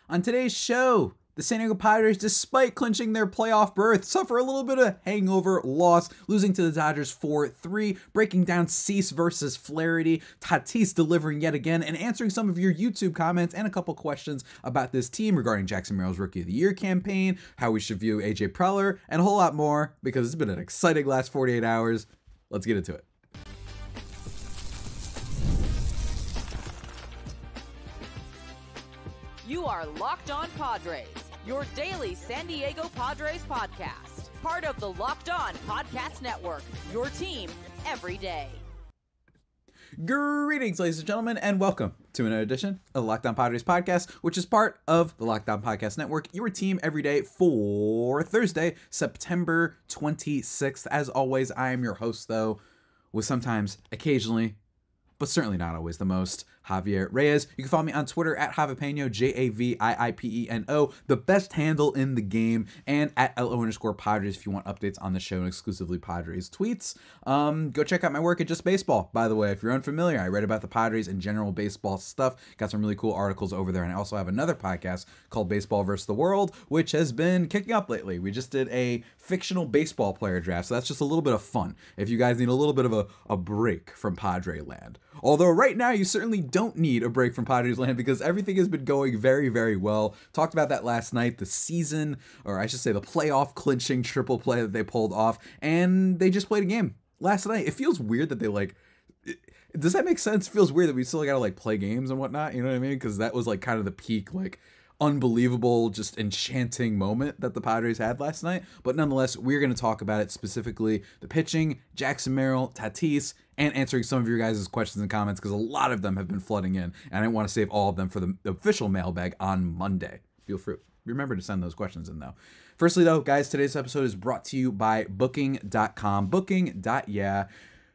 On today's show, the San Diego Padres, despite clinching their playoff berth, suffer a little bit of hangover loss, losing to the Dodgers 4-3, breaking down Cease versus Flaherty, Tatis delivering yet again, and answering some of your YouTube comments and a couple questions about this team regarding Jackson Merrill's Rookie of the Year campaign, how we should view AJ Preller, and a whole lot more, because it's been an exciting last 48 hours. Let's get into it. You are Locked On Padres, your daily San Diego Padres podcast. Part of the Locked On Podcast Network, your team every day. Greetings, ladies and gentlemen, and welcome to another edition of the Locked On Padres podcast, which is part of the Locked On Podcast Network, your team every day for Thursday, September 26th. As always, I am your host, though, with sometimes, occasionally, but certainly not always the most, Javier Reyes. You can follow me on Twitter at Javipeno, Javiipeno, the best handle in the game, and at LO_Padres if you want updates on the show and exclusively Padres tweets. Go check out my work at Just Baseball, by the way. If you're unfamiliar, I write about the Padres and general baseball stuff. Got some really cool articles over there, and I also have another podcast called Baseball vs. the World, which has been kicking up lately. We just did a fictional baseball player draft, so that's just a little bit of fun if you guys need a little bit of a break from Padre land. Although right now you certainly don't need a break from Padres land because everything has been going very, very well. Talked about that last night, the season, or I should say the playoff clinching triple play that they pulled off, and they just played a game last night. It feels weird that they does that make sense? It feels weird that we still gotta play games and whatnot, you know what I mean? Because that was kind of the peak, unbelievable, just enchanting moment that the Padres had last night. But nonetheless, we're going to talk about it, specifically the pitching, Jackson Merrill, Tatis, and answering some of your guys' questions and comments because a lot of them have been flooding in, and I didn't want to save all of them for the official mailbag on Monday. Feel free. Remember to send those questions in, though. Firstly, though, guys, today's episode is brought to you by Booking.com. Booking.yeah.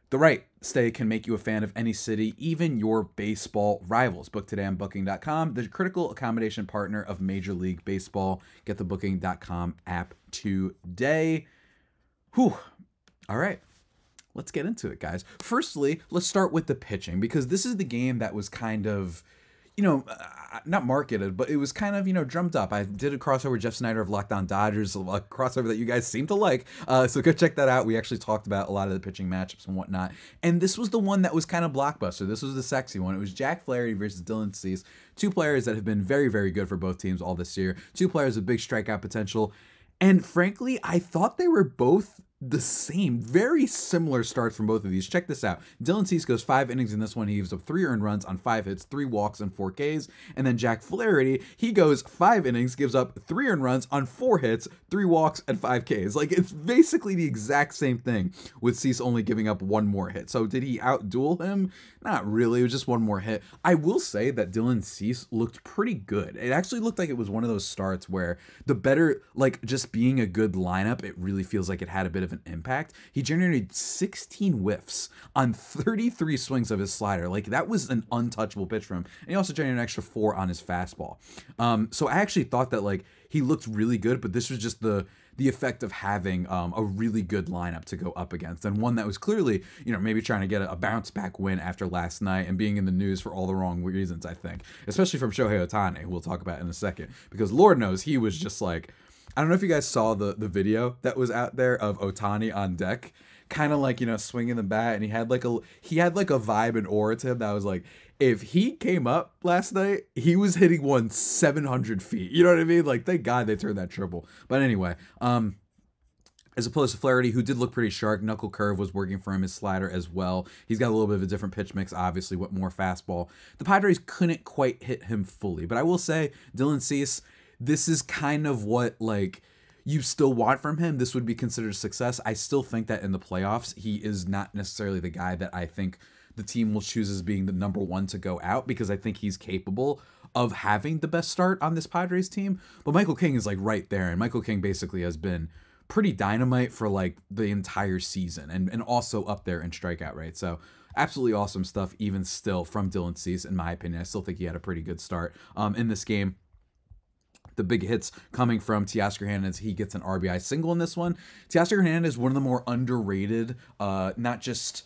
The right stay can make you a fan of any city, even your baseball rivals. Book today on Booking.com, the critical accommodation partner of Major League Baseball. Get the Booking.com app today. Whew. All right. Let's get into it, guys. Firstly, let's start with the pitching, because this is the game that was kind of, not marketed, but it was kind of, drummed up. I did a crossover with Jeff Snyder of Locked On Dodgers, a crossover that you guys seem to like. So go check that out. We actually talked about a lot of the pitching matchups and whatnot. And this was the one that was kind of blockbuster. This was the sexy one. It was Jack Flaherty versus Dylan Cease. Two players that have been very, very good for both teams all this year. Two players with big strikeout potential. And frankly, I thought they were both the same. Very similar starts from both of these. Check this out. Dylan Cease goes 5 innings in this one. He gives up 3 earned runs on 5 hits, 3 walks, and 4 Ks. And then Jack Flaherty, he goes 5 innings, gives up 3 earned runs on 4 hits, 3 walks, and 5 Ks. It's basically the exact same thing, with Cease only giving up 1 more hit. So did he outduel him? Not really. It was just 1 more hit. I will say that Dylan Cease looked pretty good. It actually looked like it was one of those starts where the better, just being a good lineup, it really feels like it had a bit of an impact. He generated 16 whiffs on 33 swings of his slider. That was an untouchable pitch for him. And he also generated an extra 4 on his fastball. So I actually thought that he looked really good, but this was just the effect of having a really good lineup to go up against, and one that was clearly, maybe trying to get a bounce back win after last night and being in the news for all the wrong reasons, I think, especially from Shohei Ohtani, who we'll talk about in a second, because Lord knows he was just I don't know if you guys saw the video that was out there of Ohtani on deck, kind of swinging the bat, and he had a vibe and aura to him that was if he came up last night, he was hitting one 700 feet. You know what I mean? Thank God they turned that triple. But anyway, as opposed to Flaherty, who did look pretty sharp, knuckle curve was working for him, his slider as well. He's got a little bit of a different pitch mix, obviously, with more fastball. The Padres couldn't quite hit him fully. But I will say, Dylan Cease, this is kind of what, you still want from him. This would be considered a success. I still think that in the playoffs, he is not necessarily the guy that I think the team will choose as being the number 1 to go out, because I think he's capable of having the best start on this Padres team. But Michael King is right there, and Michael King basically has been pretty dynamite for the entire season, and also up there in strikeout rate. So absolutely awesome stuff even still from Dylan Cease, in my opinion. I still think he had a pretty good start in this game. The big hits coming from Teoscar Hernandez. He gets an RBI single in this one. Teoscar Hernandez, one of the more underrated, not just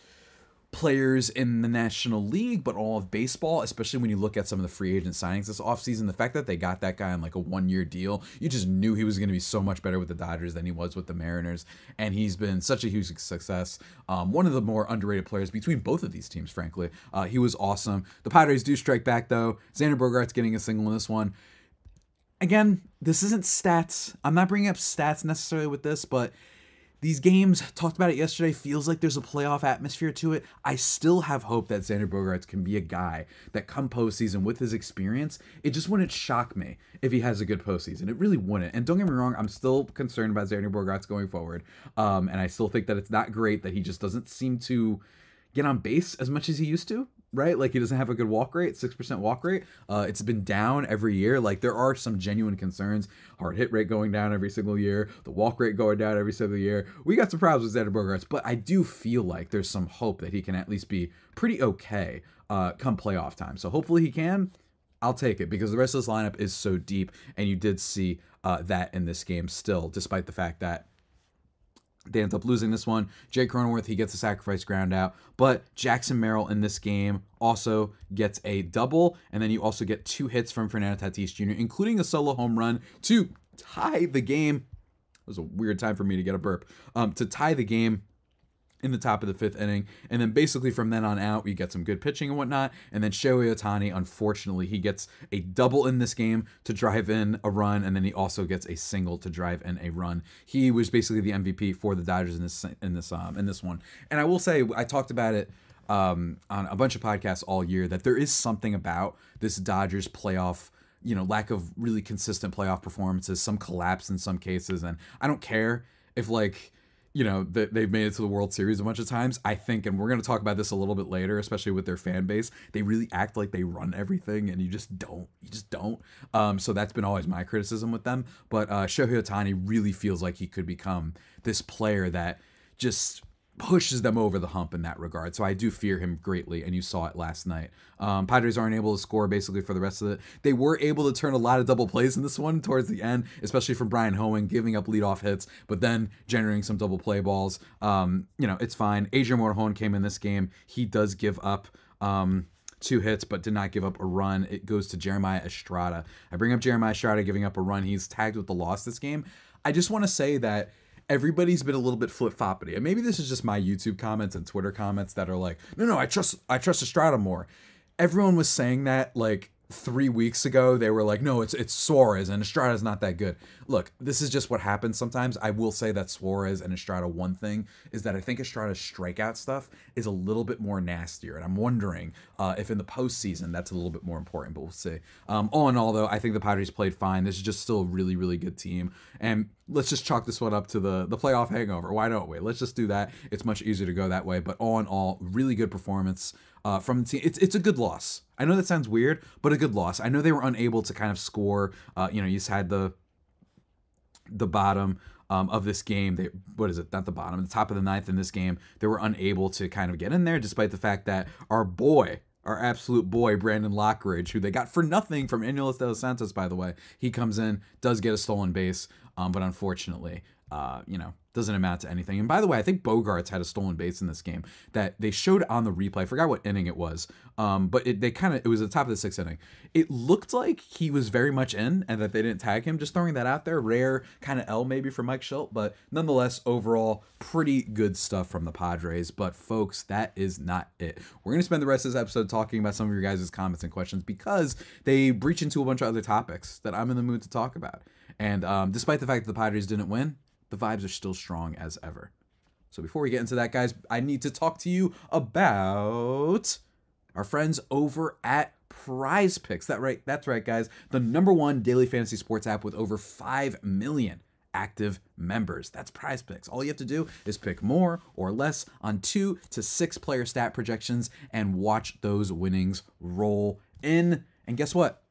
players in the National League, but all of baseball, especially when you look at some of the free agent signings this offseason. The fact that they got that guy on like a 1-year deal, you just knew he was going to be so much better with the Dodgers than he was with the Mariners, and he's been such a huge success. One of the more underrated players between both of these teams, frankly. He was awesome. The Padres do strike back, though. Xander Bogaerts getting a single in this one. Again, this isn't stats. I'm not bringing up stats necessarily with this, but these games, talked about it yesterday, feels like there's a playoff atmosphere to it. I still have hope that Xander Bogaerts can be a guy that come postseason with his experience, it just wouldn't shock me if he has a good postseason. It really wouldn't. And don't get me wrong, I'm still concerned about Xander Bogaerts going forward. And I still think that it's not great that he just doesn't seem to get on base as much as he used to, right? Like, he doesn't have a good walk rate, 6% walk rate. It's been down every year. Like, there are some genuine concerns. Hard hit rate going down every single year. The walk rate going down every single year. We got some problems with Xander Bogaerts, but I do feel like there's some hope that he can at least be pretty okay come playoff time. So hopefully he can. I'll take it because the rest of this lineup is so deep, and you did see that in this game still, despite the fact that they end up losing this one. Jake Cronenworth, he gets a sacrifice ground out. But Jackson Merrill in this game also gets a double. And then you also get 2 hits from Fernando Tatis Jr., including a solo home run to tie the game. It was a weird time for me to get a burp. To tie the game in the top of the 5th inning. And then basically from then on out, we get some good pitching and whatnot. And then Shohei Ohtani, unfortunately, he gets a double in this game to drive in a run. And then he also gets a single to drive in a run. He was basically the MVP for the Dodgers in this one. And I will say, I talked about it on a bunch of podcasts all year, that there is something about this Dodgers playoff, lack of really consistent playoff performances, some collapse in some cases. And I don't care if they've made it to the World Series a bunch of times. I think, and we're going to talk about this a little bit later, especially with their fan base, they really act like they run everything, and you just don't. So that's been always my criticism with them. But Shohei Ohtani really feels like he could become this player that just pushes them over the hump in that regard. So I do fear him greatly, and you saw it last night. Padres aren't able to score basically for the rest of it. They were able to turn a lot of double plays in this one towards the end, especially from Brian Hoeing giving up leadoff hits, but then generating some double play balls. It's fine. Adrian Morejon came in this game. He does give up 2 hits, but did not give up a run. It goes to Jeremiah Estrada. I bring up Jeremiah Estrada giving up a run. He's tagged with the loss this game. I just want to say that everybody's been a little bit flip-floppity. And maybe this is just my YouTube comments and Twitter comments that are like, no, I trust Estrada more. Everyone was saying that like 3 weeks ago. They were like, no, it's Suarez, and Estrada's not that good. Look, this is just what happens sometimes. I will say that Suarez and Estrada, one thing is that I think Estrada's strikeout stuff is a little bit more nastier, and I'm wondering if in the postseason that's a little bit more important, but we'll see. All in all, though, I think the Padres played fine. This is just still a really, really good team, and let's just chalk this one up to the playoff hangover. Why don't we? Let's just do that. It's much easier to go that way, but all in all, really good performance from the team. It's a good loss. I know that sounds weird, but a good loss. I know they were unable to kind of score. You just had the bottom of this game. Not the bottom, the top of the 9th in this game. They were unable to kind of get in there, despite the fact that our absolute boy, Brandon Lockridge, who they got for nothing from Anuelos de los Santos, by the way, he comes in, does get a stolen base, but unfortunately, doesn't amount to anything. And by the way, I think Bogaerts had a stolen base in this game that they showed on the replay. I forgot what inning it was, but it was at the top of the 6th inning. It looked like he was very much in and that they didn't tag him. Just throwing that out there. Rare kind of L maybe for Mike Schilt, but nonetheless, overall, pretty good stuff from the Padres. But folks, that is not it. We're going to spend the rest of this episode talking about some of your guys' comments and questions because they breach into a bunch of other topics that I'm in the mood to talk about. And despite the fact that the Padres didn't win, the vibes are still strong as ever. So before we get into that, guys, I need to talk to you about our friends over at Prize Picks. That's right, guys. The #1 daily fantasy sports app with over 5 million active members. That's Prize Picks. All you have to do is pick more or less on 2 to 6 player stat projections and watch those winnings roll in. And guess what?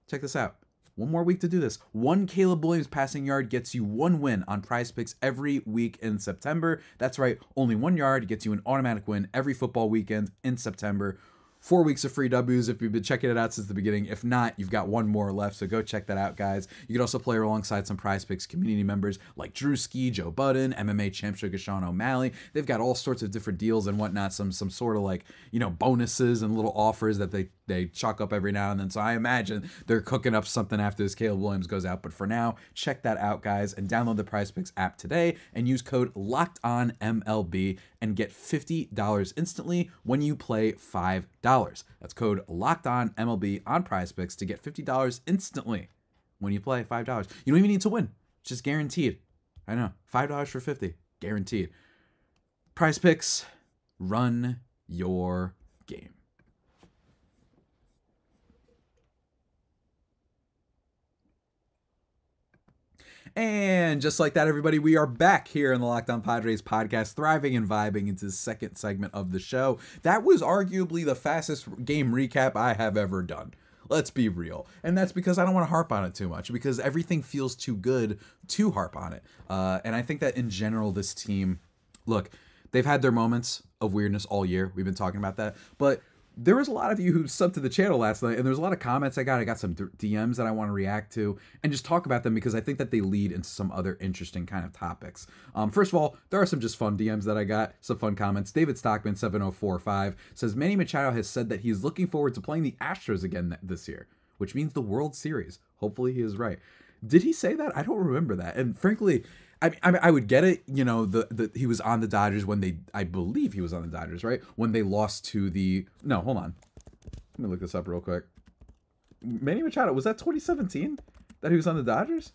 Check this out. One more week to do this. 1 Caleb Williams passing yard gets you 1 win on Prize Picks every week in September. That's right, only 1 yard gets you an automatic win every football weekend in September. 4 weeks of free W's if you've been checking it out since the beginning. If not, you've got one more left, so go check that out, guys. You can also play alongside some Prize Picks community members like Drewski, Joe Budden, MMA champ Sugar Sean O'Malley. They've got all sorts of different deals and whatnot, some sort of like, bonuses and little offers that they chalk up every now and then. So I imagine they're cooking up something after this Caleb Williams goes out. But for now, check that out, guys, and download the Prize Picks app today and use code LOCKEDONMLB and get $50 instantly when you play $5. That's code LOCKEDONMLB on Prize Picks to get $50 instantly when you play $5. You don't even need to win. It's just guaranteed. I know. $5 for 50. Guaranteed. Prize Picks, run your game. And just like that, everybody, we are back here in the Locked On Padres podcast, thriving and vibing into the second segment of the show. That was arguably the fastest game recap I have ever done. Let's be real. And that's because I don't want to harp on it too much, because everything feels too good to harp on it. And I think that in general, this team, look, they've had their moments of weirdness all year. We've been talking about that. But there was a lot of you who subbed to the channel last night, and there was a lot of comments I got. I got some DMs that I want to react to and just talk about them because I think that they lead into some other interesting kind of topics. First of all, there are some just fun DMs that I got, some fun comments. David Stockman 7045 says Manny Machado has said that he's looking forward to playing the Astros again this year, which means the World Series. Hopefully he is right. Did he say that? I don't remember that. And frankly, I would get it, he was on the Dodgers when I believe he was on the Dodgers, right? When they lost to no, hold on. Let me look this up real quick. Manny Machado, was that 2017 that he was on the Dodgers?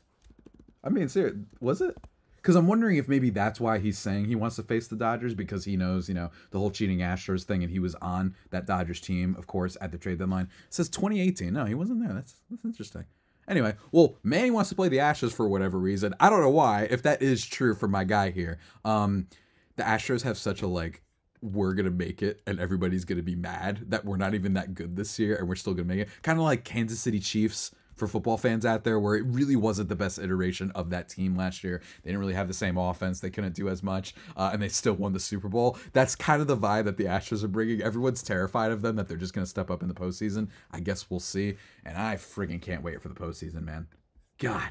I mean, serious, was it? Because I'm wondering if maybe that's why he's saying he wants to face the Dodgers, because he knows, the whole cheating Astros thing, and he was on that Dodgers team, of course, at the trade deadline. It says 2018. No, he wasn't there. That's interesting. Anyway, well, Manny wants to play the Astros for whatever reason. I don't know why, if that is true for my guy here. The Astros have such a, we're going to make it and everybody's going to be mad that we're not even that good this year and we're still going to make it. Kind of like Kansas City Chiefs for football fans out there, where it really wasn't the best iteration of that team last year. They didn't really have the same offense. They couldn't do as much, and they still won the Super Bowl. That's kind of the vibe that the Astros are bringing. Everyone's terrified of them, that they're just going to step up in the postseason. I guess we'll see, and I friggin' can't wait for the postseason, man. God.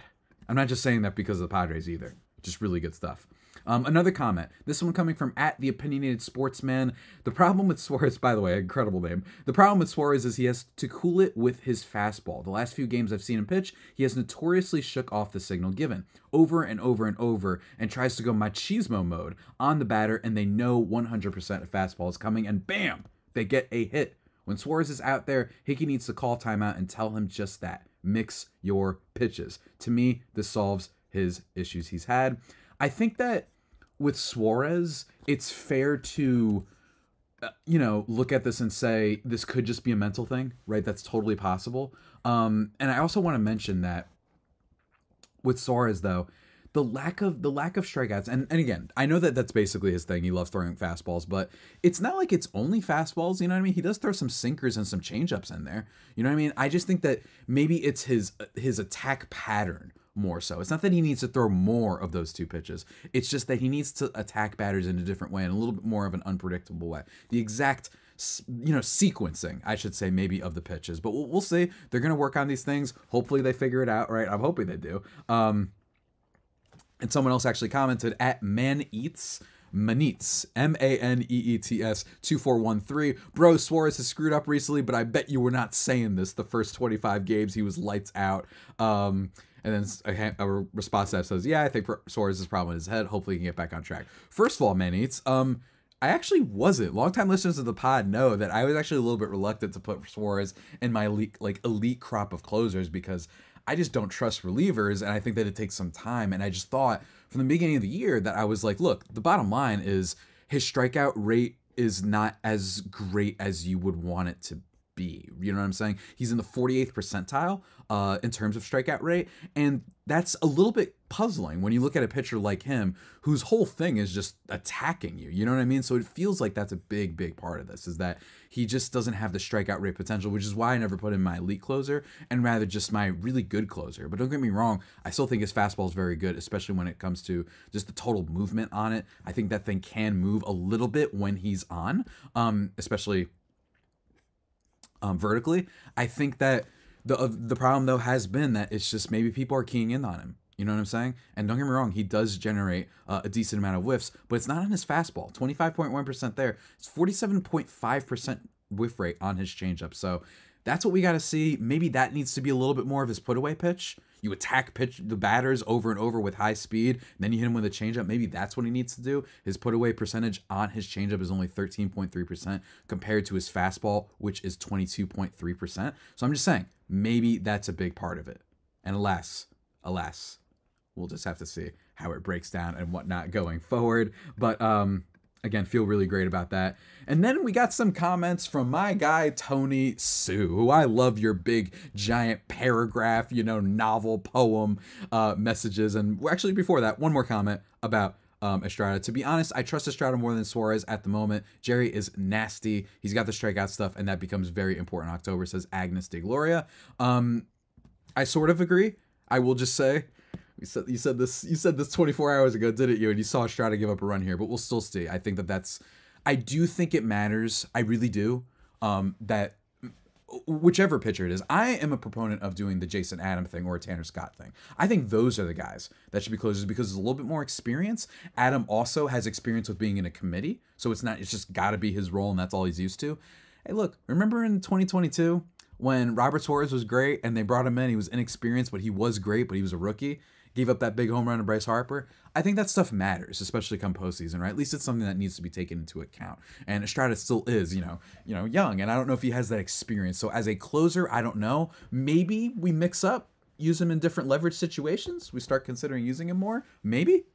I'm not just saying that because of the Padres either. Just really good stuff. Another comment. This one coming from @TheOpinionated The problem with Suarez, by the way, incredible name. The problem with Suarez is he has to cool it with his fastball. The last few games I've seen him pitch, he has notoriously shook off the signal given over and over and over and tries to go machismo mode on the batter, and they know 100% a fastball is coming, and bam, they get a hit. When Suarez is out there, Hickey needs to call timeout and tell him just that. Mix your pitches. To me, this solves his issues he's had. I think that with Suarez, it's fair to, look at this and say this could just be a mental thing, right? That's totally possible. And I also want to mention that with Suarez, though, the lack of strikeouts, and again, I know that that's basically his thing. He loves throwing fastballs, but it's not like it's only fastballs. You know what I mean? He does throw some sinkers and some changeups in there. You know what I mean? I just think that maybe it's his attack pattern more so. It's not that he needs to throw more of those two pitches. It's just that he needs to attack batters in a different way, and a little bit more of an unpredictable way. The exact, sequencing, I should say, maybe of the pitches. But we'll see. They're going to work on these things. Hopefully they figure it out, right? I'm hoping they do. And someone else actually commented @Maneets, Maneets 2413. Bro, Suarez has screwed up recently, but I bet you were not saying this. The first 25 games, he was lights out. And then a response to that says, yeah, I think Suarez's problem in his head. Hopefully he can get back on track. First of all, Maneets, I actually wasn't. Longtime listeners of the pod know that I was actually a little bit reluctant to put Suarez in my elite crop of closers, because I just don't trust relievers, and I think that it takes some time. And I just thought from the beginning of the year that I was like, look, the bottom line is his strikeout rate is not as great as you would want it to be. You know what I'm saying? He's in the 48th percentile in terms of strikeout rate, and that's a little bit puzzling when you look at a pitcher like him whose whole thing is just attacking you. You know what I mean? So it feels like that's a big part of this, is that he just doesn't have the strikeout rate potential, which is why I never put him in my elite closer and rather just my really good closer. But don't get me wrong, I still think his fastball is very good, especially when it comes to just the total movement on it. I think that thing can move a little bit when he's on, especially vertically. I think that the problem though has been that it's just maybe people are keying in on him. You know what I'm saying? And don't get me wrong, he does generate a decent amount of whiffs, but it's not on his fastball. 25.1% there. It's 47.5% whiff rate on his changeup. So that's what we got to see. Maybe that needs to be a little bit more of his put away pitch. You attack the batters over and over with high speed, and then you hit him with a changeup. Maybe that's what he needs to do. His put away percentage on his changeup is only 13.3% compared to his fastball, which is 22.3%. So I'm just saying, maybe that's a big part of it. And alas, we'll just have to see how it breaks down and whatnot going forward. But again, feel really great about that. And then we got some comments from my guy, Tony Sue, who I love your big, giant paragraph, novel poem messages. And actually before that, one more comment about Estrada. To be honest, I trust Estrada more than Suarez at the moment. Jerry is nasty. He's got the strikeout stuff, and that becomes very important in October, says Agnes de Gloria. I sort of agree. I will just say, you said this 24 hours ago, didn't you? And you saw Estrada give up a run here, but we'll still see. I think I do think it matters. I really do. That whichever pitcher it is, I am a proponent of doing the Jason Adam thing or a Tanner Scott thing. I think those are the guys that should be closers because there's a little bit more experience. Adam also has experience with being in a committee, so it's just got to be his role, and that's all he's used to. Hey, look, remember in 2022 when Robert Suarez was great and they brought him in? He was inexperienced, but he was great, but he was a rookie. Gave up that big home run to Bryce Harper. I think that stuff matters, especially come postseason, right? At least it's something that needs to be taken into account. And Estrada still is, young, and I don't know if he has that experience. So as a closer, I don't know. Maybe we mix up, use him in different leverage situations. We start considering using him more. Maybe,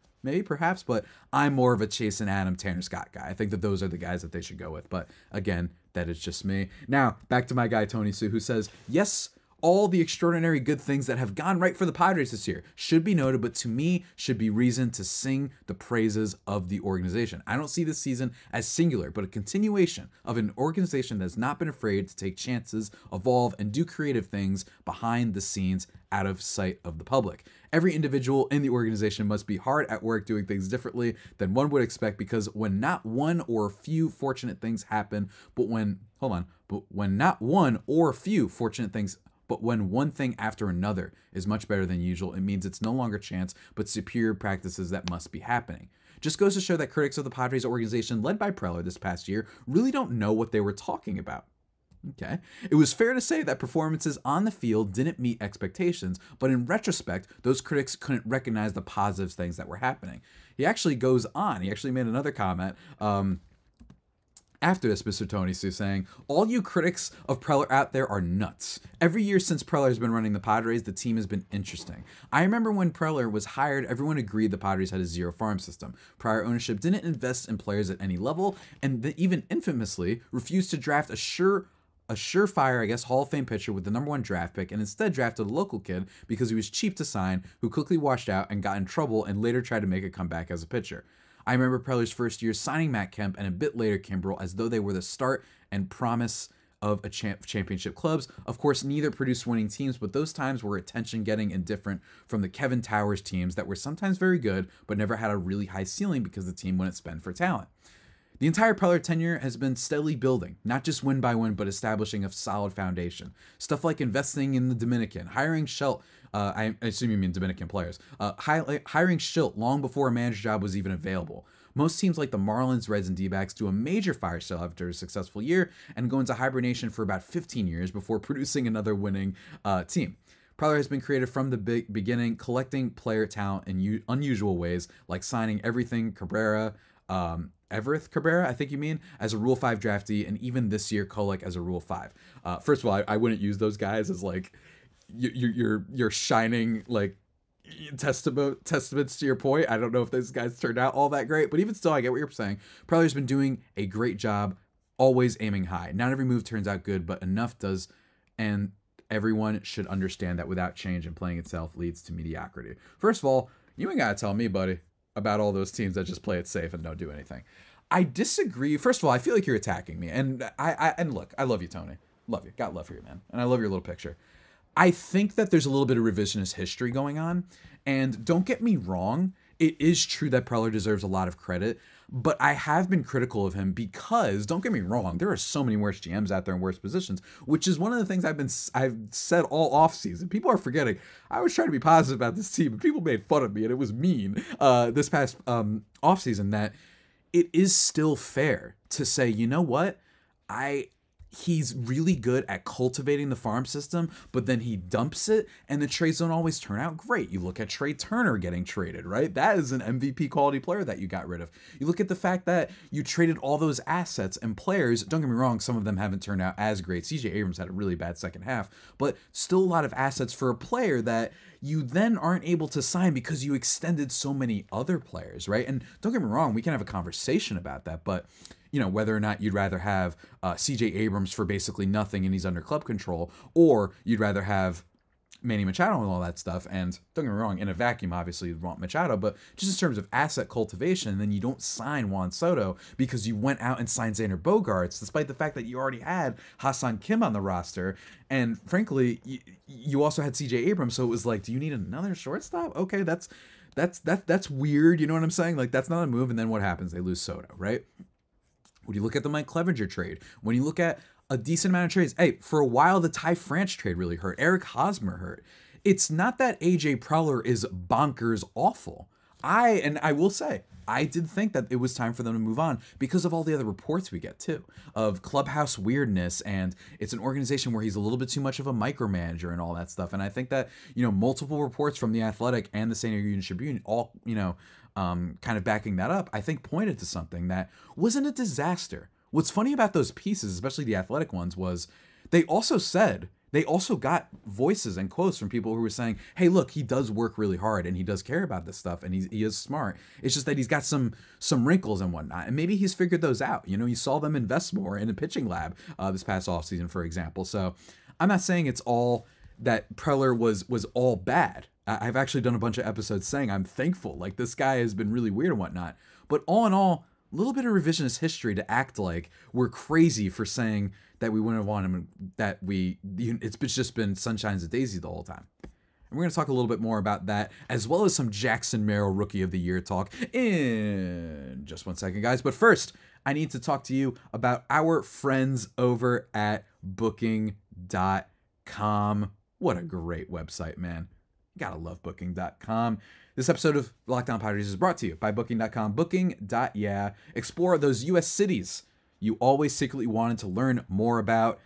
perhaps. But I'm more of a Chase and Adam, Tanner Scott guy. I think that those are the guys that they should go with. But again, that is just me. Now back to my guy Tony Sue, who says, yes, all the extraordinary good things that have gone right for the Padres this year should be noted, but to me should be reason to sing the praises of the organization. I don't see this season as singular, but a continuation of an organization that has not been afraid to take chances, evolve, and do creative things behind the scenes out of sight of the public. Every individual in the organization must be hard at work doing things differently than one would expect, because when not one or few fortunate things happen, but when one thing after another is much better than usual, it means it's no longer chance, but superior practices that must be happening. Just goes to show that critics of the Padres organization, led by Preller this past year, really don't know what they were talking about. Okay. It was fair to say that performances on the field didn't meet expectations, but in retrospect, those critics couldn't recognize the positive things that were happening. He actually goes on. He actually made another comment after this, Mr. Tony Sue, saying, all you critics of Preller out there are nuts. Every year since Preller has been running the Padres, the team has been interesting. I remember when Preller was hired, everyone agreed the Padres had a zero farm system. Prior ownership didn't invest in players at any level, and even infamously refused to draft a surefire, Hall of Fame pitcher with the #1 draft pick, and instead drafted a local kid because he was cheap to sign, who quickly washed out and got in trouble and later tried to make a comeback as a pitcher. I remember Preller's first year signing Matt Kemp and a bit later Kimbrel as though they were the start and promise of a championship clubs. Of course, neither produced winning teams, but those times were attention-getting and different from the Kevin Towers teams that were sometimes very good, but never had a really high ceiling because the team wouldn't spend for talent. The entire Preller tenure has been steadily building, not just win by win, but establishing a solid foundation. Stuff like investing in the Dominican, hiring Schilt, I assume you mean Dominican players, hiring Schilt long before a manager job was even available. Most teams like the Marlins, Reds, and D-backs do a major fire sale after a successful year and go into hibernation for about 15 years before producing another winning team. Preller has been creative from the beginning, collecting player talent in unusual ways, like signing Everett Cabrera, I think you mean, as a Rule 5 draftee, and even this year Kolek as a Rule 5. First of all, I wouldn't use those guys as like your shining like testaments to your point. I don't know if those guys turned out all that great, but even still, I get what you're saying. Preller's been doing a great job, always aiming high. Not every move turns out good, but enough does, and everyone should understand that without change and playing itself leads to mediocrity. First of all, you ain't gotta tell me, buddy, about all those teams that just play it safe and don't do anything. I disagree. First of all, I feel like you're attacking me, and look, I love you, Tony. Love you. Got love for you, man. And I love your little picture. I think that there's a little bit of revisionist history going on, and don't get me wrong, it is true that Preller deserves a lot of credit, But I have been critical of him because, don't get me wrong, there are so many worse GMs out there in worse positions, which is one of the things I've said all offseason. People are forgetting. I was trying to be positive about this team, and people made fun of me, and it was mean this past offseason, that it is still fair to say, you know what? He's really good at cultivating the farm system, but then he dumps it, and the trades don't always turn out great. You look at Trey Turner getting traded, right? That is an MVP quality player that you got rid of. You look at the fact that you traded all those assets and players. Don't get me wrong, some of them haven't turned out as great. CJ Abrams had a really bad second half, but still a lot of assets for a player that you then aren't able to sign because you extended so many other players, right? And don't get me wrong, we can have a conversation about that, but whether or not you'd rather have CJ Abrams for basically nothing and he's under club control, or you'd rather have Manny Machado and all that stuff. And don't get me wrong, in a vacuum, obviously you'd want Machado, but just in terms of asset cultivation, then you don't sign Juan Soto because you went out and signed Xander Bogaerts, despite the fact that you already had Hassan Kim on the roster. And frankly, you also had CJ Abrams, so it was like, do you need another shortstop? Okay, that's weird. You know what I'm saying? Like, that's not a move. And then what happens? They lose Soto, right? When you look at the Mike Clevenger trade, when you look at a decent amount of trades, hey, for a while, the Ty France trade really hurt. Eric Hosmer hurt. It's not that AJ Preller is bonkers awful. I will say, I did think that it was time for them to move on because of all the other reports we get too, of clubhouse weirdness, and it's an organization where he's a little bit too much of a micromanager and all that stuff. And I think that, multiple reports from The Athletic and the San Diego Union Tribune all, kind of backing that up, I think pointed to something that wasn't a disaster. What's funny about those pieces, especially the Athletic ones, was they also got voices and quotes from people who were saying, hey, look, he does work really hard and he does care about this stuff and he is smart. It's just that he's got some wrinkles and whatnot. And maybe he's figured those out. You saw them invest more in a pitching lab this past offseason, for example. So I'm not saying it's all that Preller was all bad. I've actually done a bunch of episodes saying I'm thankful. Like, this guy has been really weird and whatnot. But all in all, a little bit of revisionist history to act like we're crazy for saying that we wouldn't have wanted him, that it's just been sunshines and daisies the whole time. And we're going to talk a little bit more about that, as well as some Jackson Merrill Rookie of the Year talk in just 1 second, guys. But first, I need to talk to you about our friends over at Booking.com. What a great website, man. You gotta love Booking.com. This episode of Locked On Padres is brought to you by Booking.com. Booking.yeah. Explore those U.S. cities you always secretly wanted to learn more about,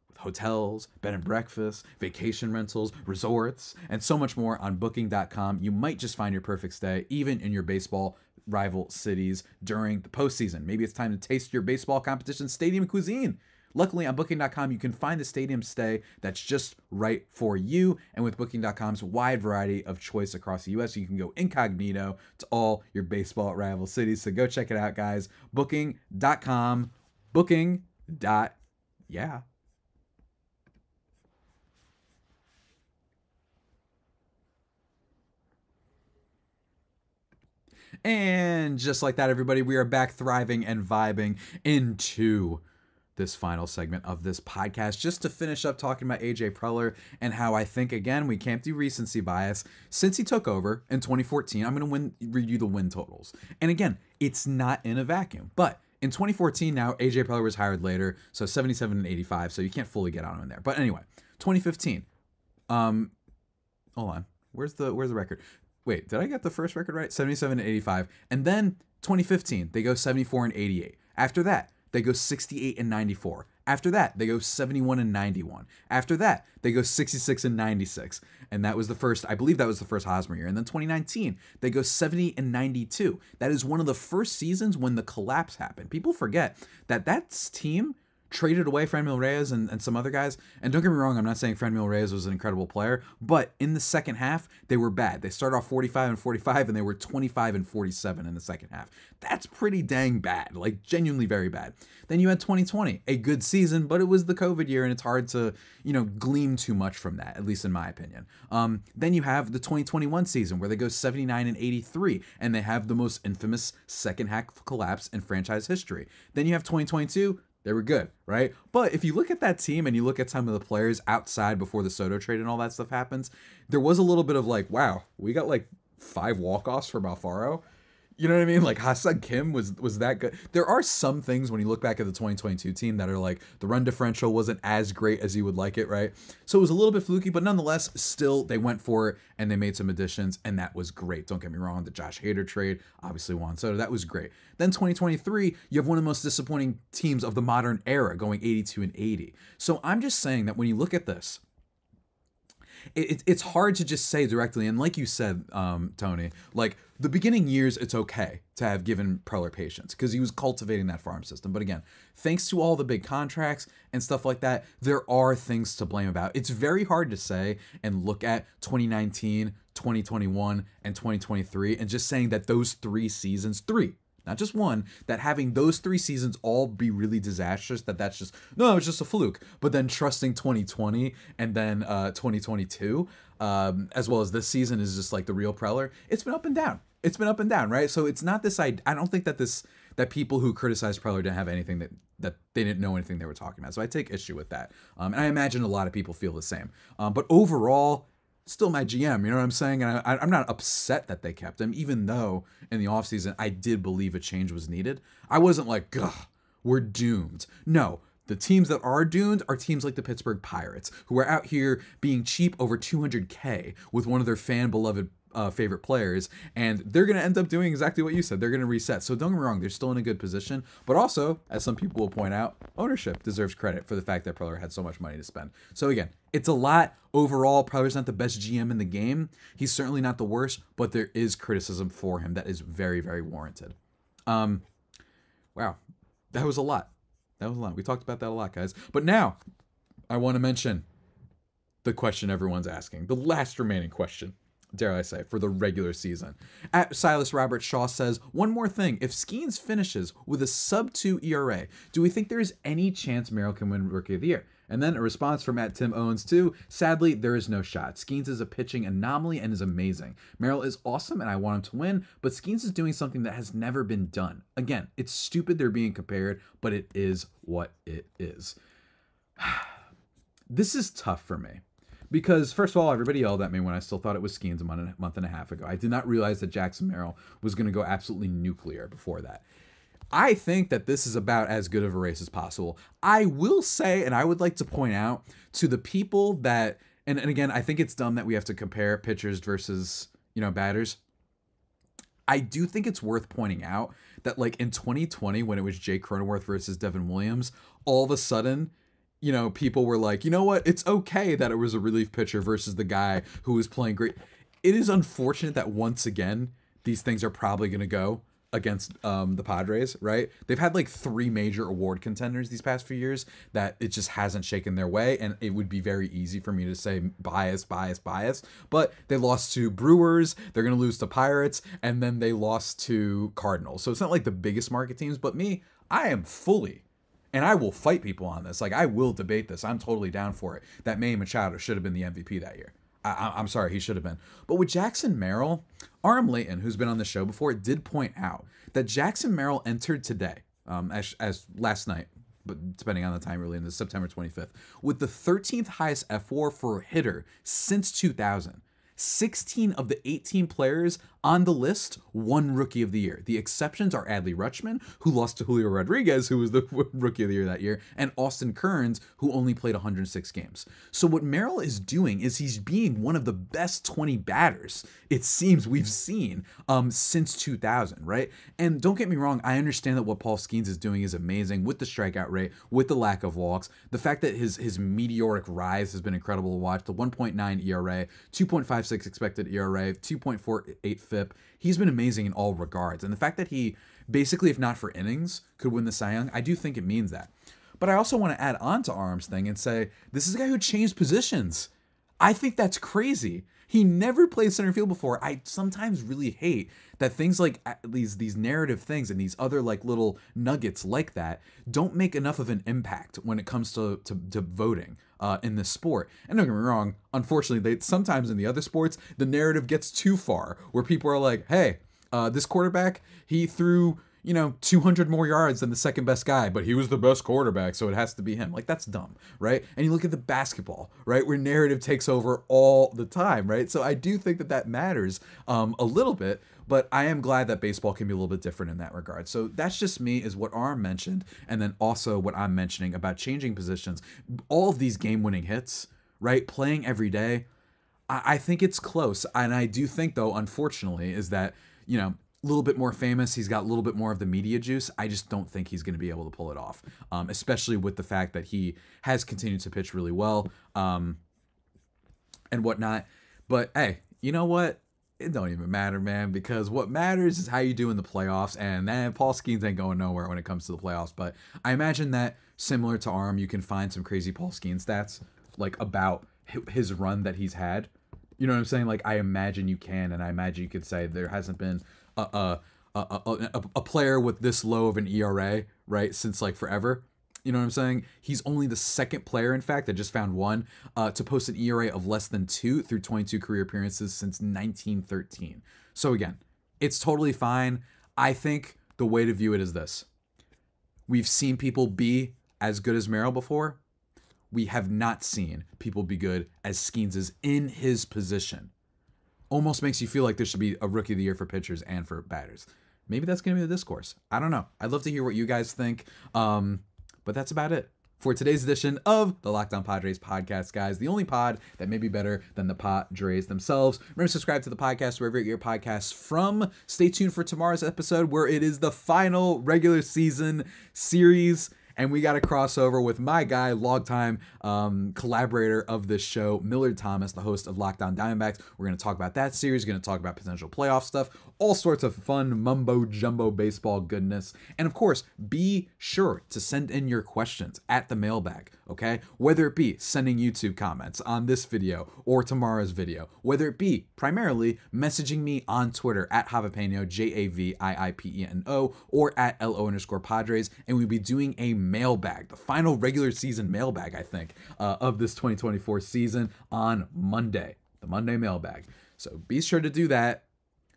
with hotels, bed and breakfast, vacation rentals, resorts, and so much more on Booking.com. You might just find your perfect stay, even in your baseball rival cities during the postseason. Maybe it's time to taste your baseball competition stadium cuisine. Luckily, on Booking.com, you can find the stadium stay that's just right for you. And with Booking.com's wide variety of choice across the U.S., you can go incognito to all your baseball rival cities. So go check it out, guys. Booking.com. Booking.yeah. And just like that, everybody, we are back thriving and vibing into this final segment of this podcast, just to finish up talking about AJ Preller and how I think, again, we can't do recency bias. Since he took over in 2014, I'm going to read you the win totals. And again, it's not in a vacuum, but in 2014, now AJ Preller was hired later, so 77 and 85, so you can't fully get on him in there. But anyway, 2015. Hold on. Where's the record? Wait, did I get the first record right? 77 and 85. And then 2015, they go 74 and 88. After that, they go 68 and 94. After that, they go 71 and 91. After that, they go 66 and 96. And that was the first, I believe that was the first Hosmer year. And then 2019, they go 70 and 92. That is one of the first seasons when the collapse happened. People forget that team traded away Fernando Reyes and some other guys. And don't get me wrong, I'm not saying Fernando Reyes was an incredible player, but in the second half, they were bad. They started off 45 and 45, and they were 25 and 47 in the second half. That's pretty dang bad, like genuinely very bad. Then you had 2020, a good season, but it was the COVID year, and it's hard to, glean too much from that, at least in my opinion. Then you have the 2021 season where they go 79 and 83, and they have the most infamous second half collapse in franchise history. Then you have 2022, they were good, right? But if you look at that team and you look at some of the players outside before the Soto trade and all that stuff happens, there was a little bit of like, wow, we got like 5 walk-offs for Alfaro. You know what I mean? Like Ha-Seong Kim was that good. There are some things when you look back at the 2022 team that are like the run differential wasn't as great as you would like it, right? So it was a little bit fluky, but nonetheless, still they went for it and they made some additions, and that was great. Don't get me wrong, the Josh Hader trade, obviously Juan Soto, that was great. Then 2023, you have one of the most disappointing teams of the modern era going 82-80. So I'm just saying that when you look at this, it's hard to just say directly. And like you said, Tony, like the beginning years, it's okay to have given Preller patience because he was cultivating that farm system. But again, thanks to all the big contracts and stuff like that, there are things to blame about. It's very hard to say and look at 2019, 2021, and 2023 and just saying that those 3 seasons, not just one, that having those 3 seasons all be really disastrous, that's just, no, it's just a fluke. But then trusting 2020 and then 2022, as well as this season is just like the real Preller. It's been up and down. It's been up and down, right? So it's not this, I don't think that people who criticize Preller didn't have anything that they didn't know anything they were talking about. So I take issue with that. And I imagine a lot of people feel the same. But overall, still my GM, you know what I'm saying? And I'm not upset that they kept him, even though in the offseason I did believe a change was needed. I wasn't like, ugh, we're doomed. No, the teams that are doomed are teams like the Pittsburgh Pirates, who are out here being cheap over $200K with one of their fan-beloved favorite players, and they're going to end up doing exactly what you said. They're going to reset. So don't get me wrong, they're still in a good position, but also, as some people will point out, ownership deserves credit for the fact that Preller had so much money to spend. So again, it's a lot. Overall, Preller's not the best GM in the game. He's certainly not the worst, but there is criticism for him that is very, very warranted. Wow, that was a lot. We talked about that a lot, guys. But now, I want to mention the question everyone's asking, the last remaining question, dare I say, for the regular season. At Silas Robert Shaw says, one more thing. If Skeens finishes with a sub-2 ERA, do we think there is any chance Merrill can win Rookie of the Year? And then a response from Tim Owens too. Sadly, there is no shot. Skeens is a pitching anomaly and is amazing. Merrill is awesome and I want him to win, but Skeens is doing something that has never been done. Again, it's stupid they're being compared, but it is what it is. This is tough for me. Because, first of all, everybody yelled at me when I still thought it was Skeens a month and a half ago. I did not realize that Jackson Merrill was going to go absolutely nuclear before that. I think that this is about as good of a race as possible. I will say, and I would like to point out to the people that, and again, I think it's dumb that we have to compare pitchers versus, batters. I do think it's worth pointing out that, like, in 2020, when it was Jake Cronenworth versus Devin Williams, all of a sudden, people were like, you know what? It's okay that it was a relief pitcher versus the guy who was playing great. It is unfortunate that once again, these things are probably going to go against the Padres, right? They've had like 3 major award contenders these past few years that it just hasn't shaken their way. And it would be very easy for me to say bias, but they lost to Brewers. They're going to lose to Pirates. And then they lost to Cardinals. So it's not like the biggest market teams, but I am fully, and I will fight people on this. Like, I will debate this. I'm totally down for it. That Manny Machado should have been the MVP that year. I'm sorry, he should have been. But with Jackson Merrill, Aram Layton, who's been on the show before, did point out that Jackson Merrill entered today, as last night, but depending on the time, really, in the September 25th, with the 13th highest F4 for a hitter since 2000. 16 of the 18 players on the list won Rookie of the Year. The exceptions are Adley Rutschman, who lost to Julio Rodriguez, who was the Rookie of the Year that year, and Austin Kearns, who only played 106 games. So what Merrill is doing is he's being one of the best 20 batters, it seems, we've seen since 2000, right? And don't get me wrong, I understand that what Paul Skeens is doing is amazing with the strikeout rate, with the lack of walks, the fact that his meteoric rise has been incredible to watch, the 1.9 ERA, 2.56 expected ERA, 2.48 FIP. He's been amazing in all regards. And the fact that he basically, if not for innings, could win the Cy Young, I do think it means that. But I also want to add on to Arm's thing and say, this is a guy who changed positions. I think that's crazy. He never played center field before. I sometimes really hate that things like these narrative things and these other like little nuggets like that don't make enough of an impact when it comes to voting in this sport. And don't get me wrong, unfortunately, sometimes in the other sports, the narrative gets too far where people are like, hey, this quarterback, he threw 200 more yards than the second best guy, but he was the best quarterback, so it has to be him. Like, that's dumb, right? And you look at the basketball, right, where narrative takes over all the time, right? So I do think that matters a little bit, but I am glad that baseball can be a little bit different in that regard. So that's just me, is what Arm mentioned, and then also what I'm mentioning about changing positions. All of these game-winning hits, right, playing every day, I think it's close. And I do think, though, unfortunately, is that, a little bit more famous, he's got a little bit more of the media juice. I just don't think he's going to be able to pull it off, especially with the fact that he has continued to pitch really well and whatnot. But hey, you know what? It don't even matter, man, because what matters is how you do in the playoffs, and then Paul Skeens ain't going nowhere when it comes to the playoffs. But I imagine that, similar to Arm, you can find some crazy Paul Skeens stats, like, about his run that he's had. You know what I'm saying? Like, I imagine you can, and I imagine you could say there hasn't been a player with this low of an ERA, right, since, like, forever. You know what I'm saying? He's only the second player, in fact, I just found one, to post an ERA of less than 2 through 22 career appearances since 1913. So again, it's totally fine. I think the way to view it is this. We've seen people be as good as Merrill before. We have not seen people be good as Skeens is in his position. Almost makes you feel like there should be a Rookie of the Year for pitchers and for batters. Maybe that's going to be the discourse. I don't know. I'd love to hear what you guys think. But that's about it for today's edition of the Locked On Padres podcast, guys. The only pod that may be better than the Padres themselves. Remember to subscribe to the podcast wherever you get your podcasts from. Stay tuned for tomorrow's episode, where it is the final regular season series. And we got a crossover with my guy, longtime collaborator of this show, Millard Thomas, the host of Locked On Diamondbacks. We're going to talk about that series. We're going to talk about potential playoff stuff, all sorts of fun mumbo-jumbo baseball goodness. And of course, be sure to send in your questions at the mailbag, okay? Whether it be sending YouTube comments on this video or tomorrow's video, whether it be primarily messaging me on Twitter at Javipeno, Javiipeno, or at LO_Padres, and we'll be doing a mailbag, the final regular season mailbag, I think, of this 2024 season on Monday, the Monday mailbag. So be sure to do that.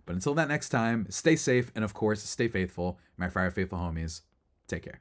But until that next time, stay safe and, of course, stay faithful. My Fire Faithful homies, take care.